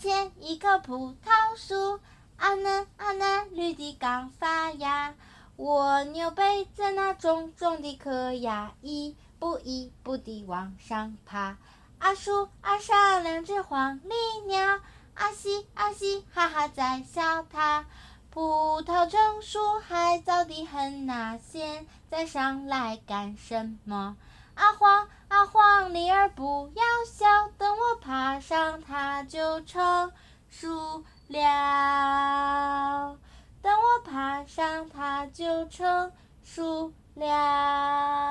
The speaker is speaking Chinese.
前一棵葡萄树，啊嫩啊嫩，绿的刚发芽。蜗牛背着那重重的壳呀，一步一步地往上爬。啊树啊上两只黄鹂鸟，啊嘻啊嘻，哈哈在笑它。葡萄成熟还早得很呐，现在上来干什么？啊黄啊黄，梨儿不要笑，等我爬上它就成熟了。等我爬上它就成熟了。